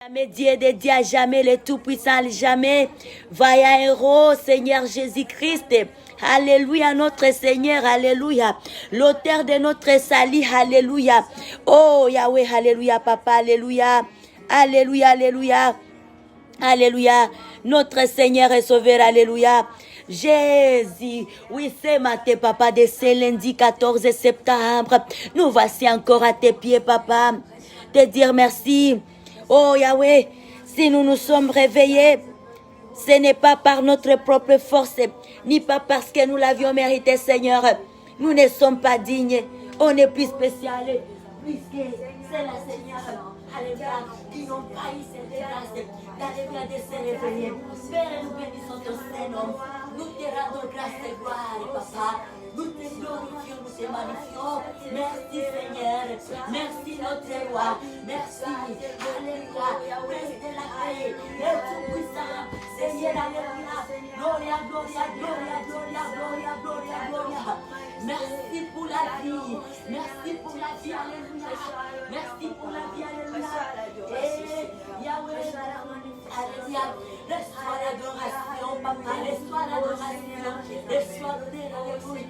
Jamais Dieu de Dieu, jamais le Tout-Puissant, jamais. Vaillant héros, Seigneur Jésus-Christ. Alléluia, notre Seigneur, alléluia. L'auteur de notre salut, alléluia. Oh Yahweh, alléluia, Papa, alléluia. Alléluia, alléluia. Alléluia. Notre Seigneur est sauveur, alléluia. Jésus, oui, c'est matin, papa, de ce lundi 14 septembre. Nous voici encore à tes pieds, papa. Te dire merci. Oh Yahweh, si nous nous sommes réveillés, ce n'est pas par notre propre force, ni pas parce que nous l'avions mérité, Seigneur. Nous ne sommes pas dignes. On est plus spécial, puisque c'est la Seigneur, alléluia, qui n'ont pas eu cette grâce, d'alléluia, de se réveiller. Père, nous bénissons ton Saint-Nom. Nous te rendons grâce et gloire, papa. Nous te glorifions, nous te magnifions. Merci Seigneur. Merci notre roi. Merci. Alléluia. Reste la paix. Le Tout-Puissant. Seigneur, alléluia. Gloria, gloria, gloria, gloria, gloria, gloria, gloria. Merci pour la vie. Merci pour la vie. Alléluia. Merci pour la vie. Alléluia. Et Yahweh, alléluia. Reçois l'adoration, papa. Reçois l'adoration. Reçois l'honneur. Alléluia.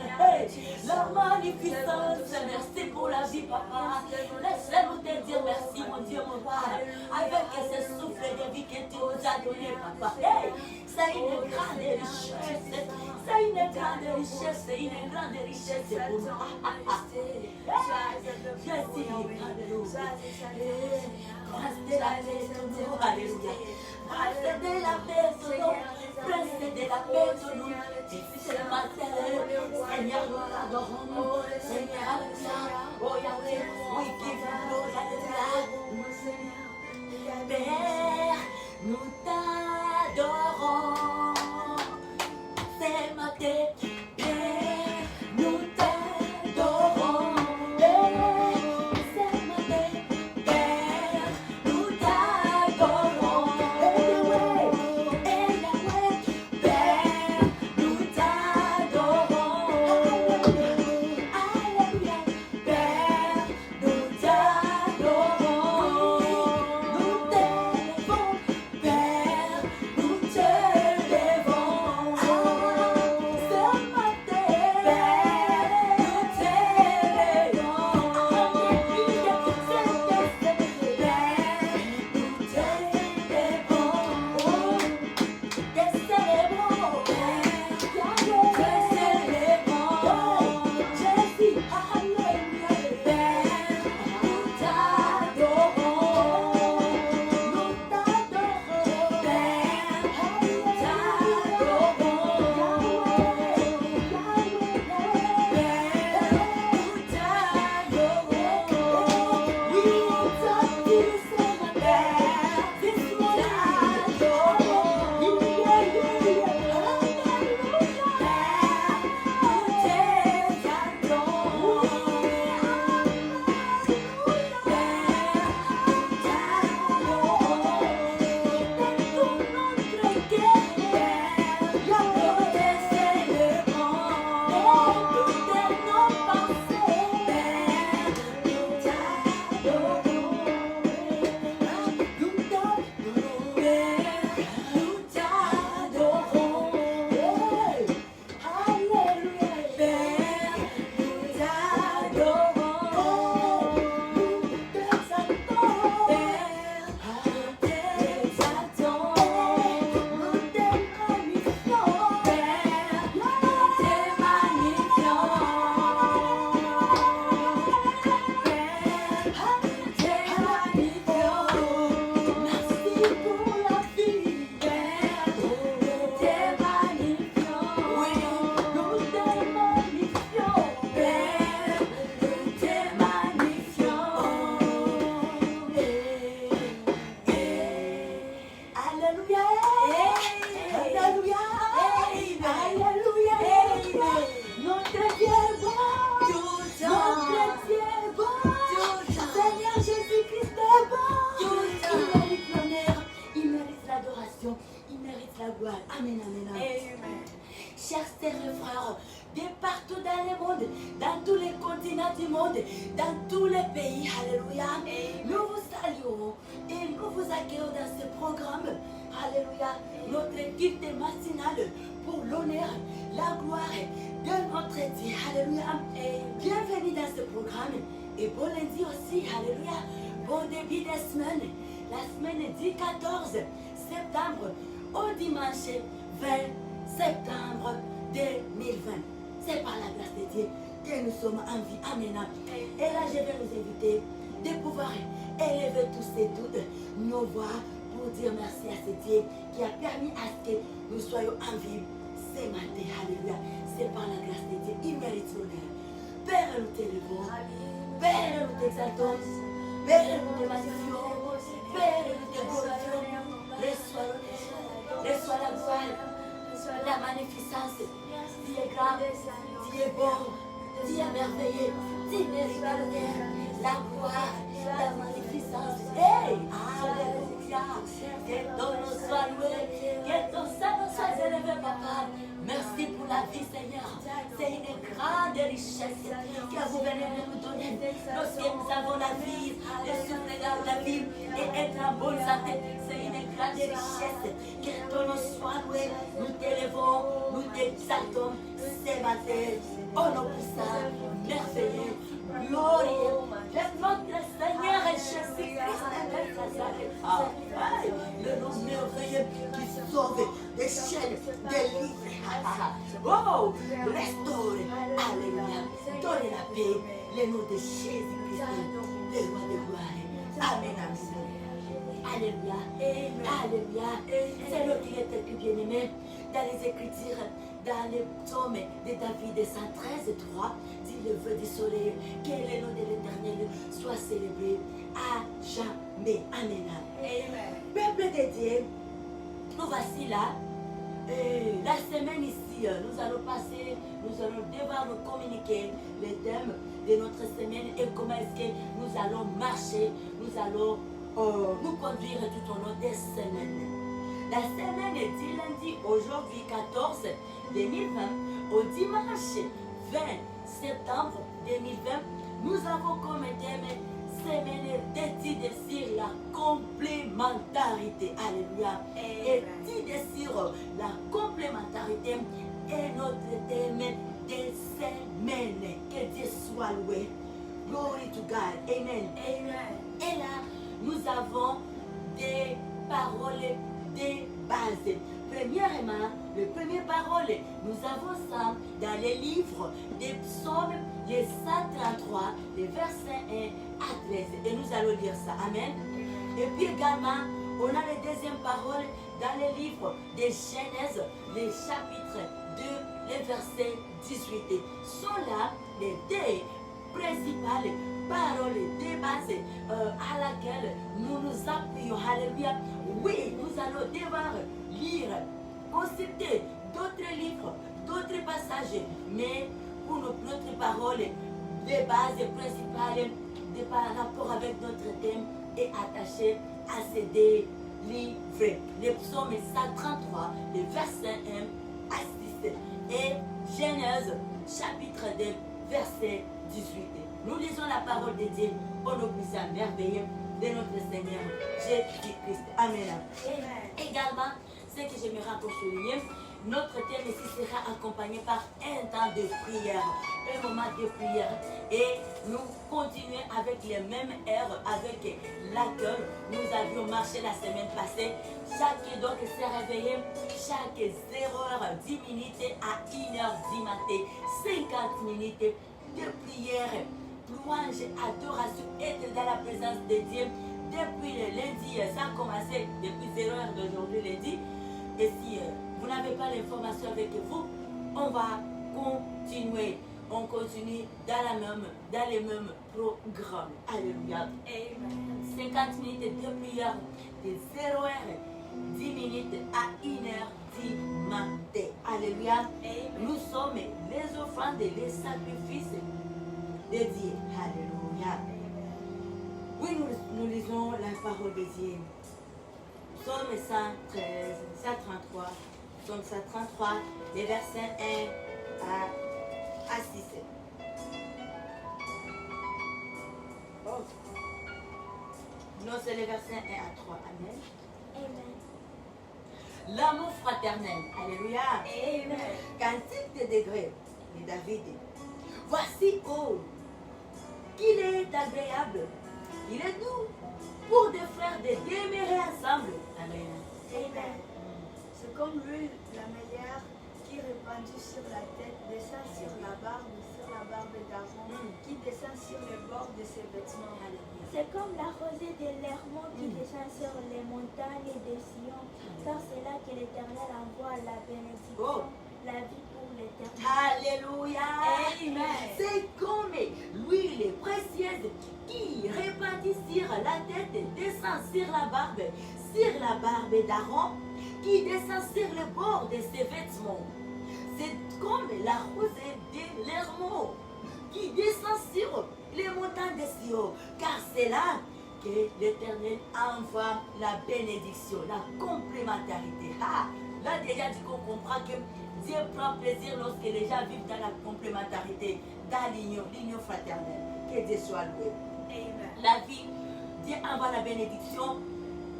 La magnificence, merci pour la vie, papa. Laisse-nous te dire merci, mon Dieu, mon roi. Avec ce souffle de vie que tu nous as donné, papa. C'est une grande richesse. C'est une grande richesse. C'est une grande richesse pour nous. Jésus, alléluia. Prince de la paix, ton nom, alléluia. Prince de la paix, ton nom. Prince de la paix, ton nom. Ce matin, Seigneur, nous l'adorons. Seigneur, alléluia. Oh Yahweh, we give you glory, alléluia. Père, nous t'adorons. Ce matin, Père, nous t'adorons. Ce matin, Père, nous t'adorons. Père, nous t'adorons. Alléluia. Père, nous t'adorons. Nous t'élevons. Père, nous t'élevons. Ce matin, Père, nous t'élevons. Alléluia. chers sœurs et frères, de partout dans le monde, dans tous les continents du monde, dans tous les pays. Alléluia. Nous vous saluons et nous vous accueillons dans ce programme. Alléluia. Notre culte matinale pour l'honneur, la gloire de notre Dieu. Alléluia. Bienvenue dans ce programme. Et bon lundi aussi. Alléluia. Bon début de semaine. La semaine du 14 septembre au dimanche 20 septembre 2020. C'est par la grâce de Dieu que nous sommes en vie. Amen. Et là, je vais nous inviter de pouvoir élever tous et toutes nos voix pour dire merci à ce Dieu qui a permis à ce que nous soyons en vie ce matin. Alléluia. C'est par la grâce de Dieu. Il mérite l'honneur. Père, nous t'élevons. Père, nous t'exaltons. Père, nous te magnifions. Père, nous te glorifions. Reçois l'honneur. Reçois la gloire. La magnificence. Tu es grand, tu es bon, tu es merveilleux, tu mérites l'honneur, la gloire, la magnificence. Hey, alléluia. Que ton nom soit loué, que ton sang soit élevé, papa. Merci pour la vie, Seigneur. C'est une grande richesse que vous venez de nous donner. Lorsque nous avons la vie, le souffle dans la vie et être en bonne santé, c'est une grande richesse. Que ton nom soit loué. Nous t'élevons, nous t'exaltons ce matin. Oh nom puissant, merveilleux, glorieux, de notre Seigneur Jésus-Christ de Nazareth. Le nom merveilleux qui sauve des chaînes, des livres. Oh, restaure. Alléluia. Donne la paix. Le nom de Jésus-Christ, le roi de gloire. Amen. Alléluia. Alléluia. C'est notre qui est écrit bien-aimé dans les Écritures, dans le psaume de David 113, 3, dit le feu du soleil, que le nom de l'Éternel soit célébré à jamais. Amen. Peuple de Dieu, nous voici là. La semaine ici, nous allons passer, nous allons devoir nous communiquer les thèmes de notre semaine et comment est-ce que nous allons marcher, nous allons nous conduire tout au long des semaines. La semaine du lundi, aujourd'hui 14 2020, au dimanche 20 septembre 2020, nous avons comme thème semaine d'études sur la complémentarité. Alléluia. Études sur la complémentarité est notre thème des semaines. Que Dieu soit loué. Glory to God. Amen. Et là, nous avons des paroles de base. Premièrement, le premier parole, nous avons ça dans les livres des psaumes, les 133, les versets 1 à 13. Et nous allons lire ça. Amen. Et puis également, on a les deuxième paroles dans les livres des Genèse, les chapitres 2, les versets 18. Sont là les deux principales paroles de base à laquelle nous nous appuyons. Alléluia. Oui, nous allons devoir lire, consulter d'autres livres, d'autres passages, mais pour notre parole de base principale par rapport avec notre thème est attachée à ces deux livres. Les psaumes 133, les versets 1 à 6 et Genèse chapitre 2, verset 18. Nous lisons la parole de Dieu au nom puissant merveilleux de notre Seigneur Jésus-Christ. Amen. Également, ce que j'aimerais encore souligner, notre thème ici sera accompagné par un temps de prière, un moment de prière. Et nous continuons avec les mêmes heures, avec laquelle nous avions marché la semaine passée. Chaque donc s'est réveillé, chaque 0h10 minutes à 1h du matin, 50 minutes de prière, louange, adoration, être dans la présence de Dieu. Depuis le lundi, ça a commencé depuis 0h d'aujourd'hui lundi. Et si vous n'avez pas l'information avec vous, on va continuer. On continue dans les mêmes programmes. Alléluia. 50 minutes de prière de 0h10 minutes à 1h du matin. Alléluia. Nous sommes les offrandes et les sacrifices de Dieu. Alléluia. Oui, nous lisons la parole de Dieu. Psaume 113, 133, Psaume 133, les versets 1 à 6. Oh. Non, c'est les versets 1 à 3. Amen. Amen. L'amour fraternel. Alléluia. Amen. Cantique de degrés de David. Voici, oh, qu'il est agréable, il est doux pour des frères de demeurer ensemble. Amen. Amen. C'est comme l'huile, la meilleure qui est répandue sur la tête, descend sur la barbe d'Aaron, qui descend sur le bord de ses vêtements. C'est comme la rosée de l'Hermon qui descend sur les montagnes de Sion, car c'est là que l'Éternel envoie la bénédiction, la vie pour l'éternel. Alléluia. Amen. C'est comme l'huile précieuse qui répandit sur la tête, descend sur la barbe d'Aaron, qui descend sur le bord de ses vêtements. C'est comme la rosée de l'Hermon qui descend sur les montagnes de Sion, car c'est là que l'Éternel envoie la bénédiction, la complémentarité. Ah, là déjà tu comprends que Dieu prend plaisir lorsque les gens vivent dans la complémentarité, dans l'union fraternelle. Que Dieu soit loué. Amen. La vie, Dieu envoie la bénédiction,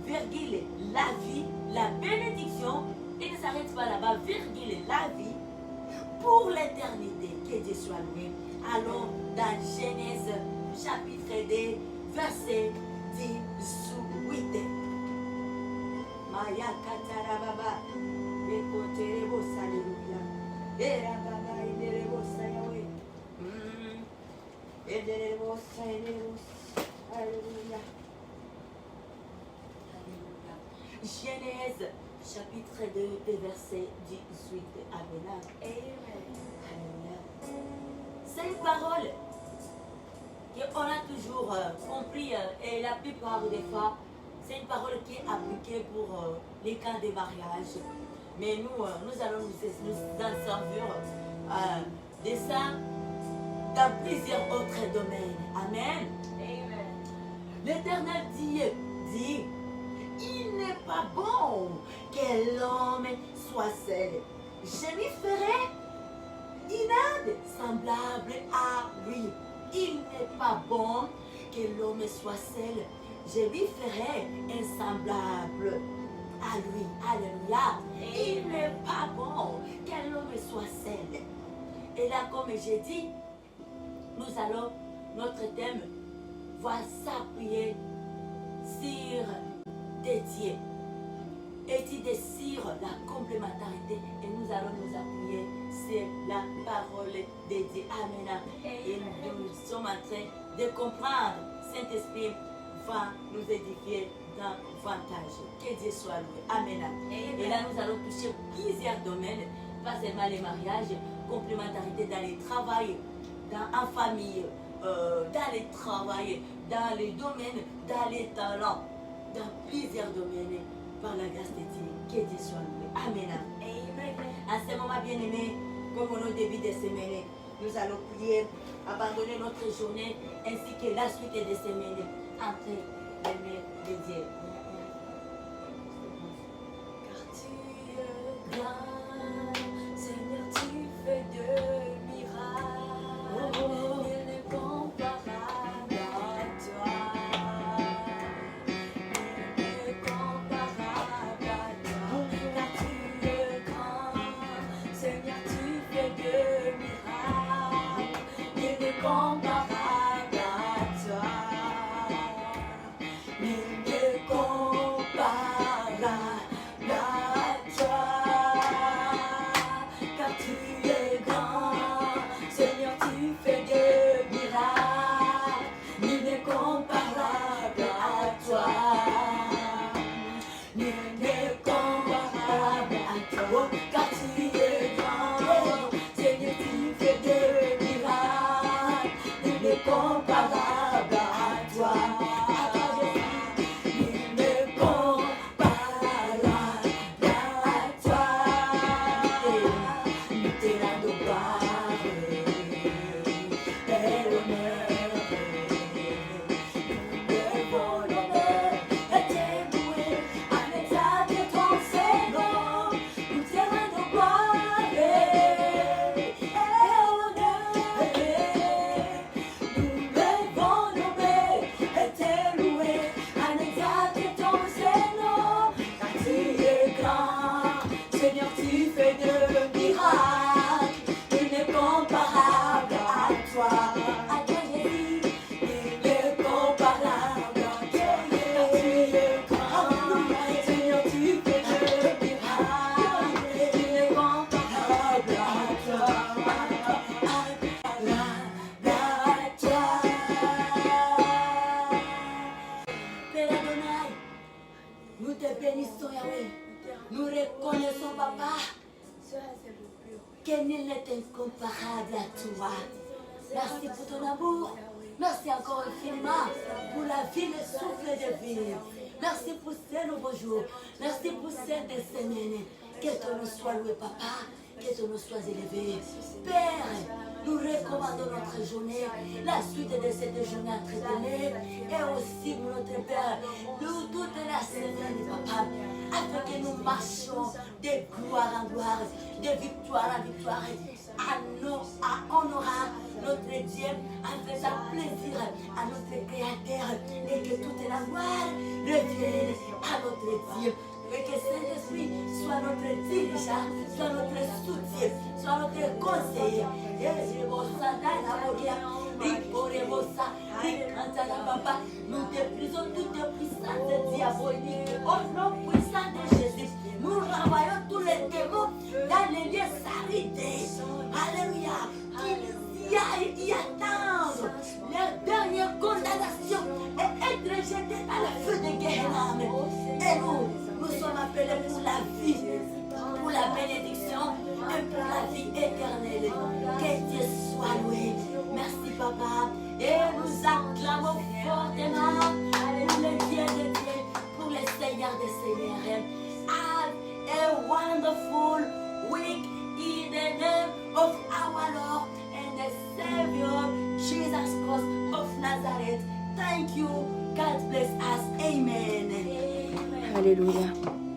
virgule, la vie, la bénédiction, et ne s'arrête pas là-bas, virgule, la vie, pour l'éternité. Que Dieu soit loué. Allons dans Genèse chapitre 2, verset 18. Maya katarababa, bekoterebo saleluya, erababa iderebo sayawe, ederebo sayawe, alléluia. Alléluia. Genèse chapitre 2, verset 18. Amen. Alléluia. C'est une parole qu'on a toujours compris et la plupart des fois, c'est une parole qui est appliquée pour les cas de mariage. Mais nous allons nous en servir de ça dans plusieurs autres domaines. Amen. Amen. L'Éternel dit, il n'est pas bon que l'homme soit seul. Je lui ferai une aide semblable à lui. Il n'est pas bon que l'homme soit seul. Je lui ferai un semblable à lui. Alléluia. Il n'est pas bon que l'homme soit seul. Et là, comme j'ai dit, notre thème va s'appuyer sur Dieu. Étudier sur la complémentarité et nous allons nous appuyer sur la parole de Dieu. Amen. Et nous sommes en train de comprendre. Saint-Esprit va nous édifier davantage. Que Dieu soit loué. Amen. Et là, nous allons toucher plusieurs domaines, pas seulement les mariages, complémentarité dans les travails, en famille, dans les travails, dans les domaines, dans les talents, dans plusieurs domaines. Par la grâce de Dieu, que Dieu soit loué. Amen. Amen. En ce moment bien-aimé, comme au début de semaine, nous allons prier, abandonner notre journée ainsi que la suite des semaines entre les mains de Dieu. Car tu es grand, Seigneur, tu fais de miracles. Il n'est comparable à toi. Comparable à toi, nul ne Nous te bénissons, Yahweh. Nous reconnaissons, Papa, que nul n'est incomparable à toi. Merci pour ton amour. Merci encore infiniment pour la vie, le souffle de vie. Merci pour ces nouveaux jours. Merci pour cette semaine. Que ton nom soit loué, Papa. Que ton nom soit élevé. Père, nous recommandons notre journée, la suite de cette journée entretenue, et aussi pour notre Père, nous toute la semaine, Papa, afin que nous marchions de gloire en gloire, de victoire en victoire, à honorer notre Dieu, en faisant plaisir à notre Créateur, et que toute la gloire revienne à notre Dieu. Et que Saint-Esprit soit notre dirigeant, soit notre soutien, soit notre conseiller. Nous déprisons toute puissance diabolique au nom puissant de Jésus. Nous renvoyons tous les démons dans les lieux sarités. Alléluia. Qu'ils y attendent leur dernière condamnation et être jetés dans le feu de Gehenna. Et nous sommes appelés pour la vie, pour la bénédiction et pour la vie éternelle. Que Dieu soit loué. Merci, Papa. Et nous acclamons fortement pour le Dieu de Dieu, pour le Seigneur des Seigneurs. Have a wonderful week in the name of our Lord and the Savior, Jesus Christ of Nazareth. Thank you. God bless us. Amen. Amen. Alléluia.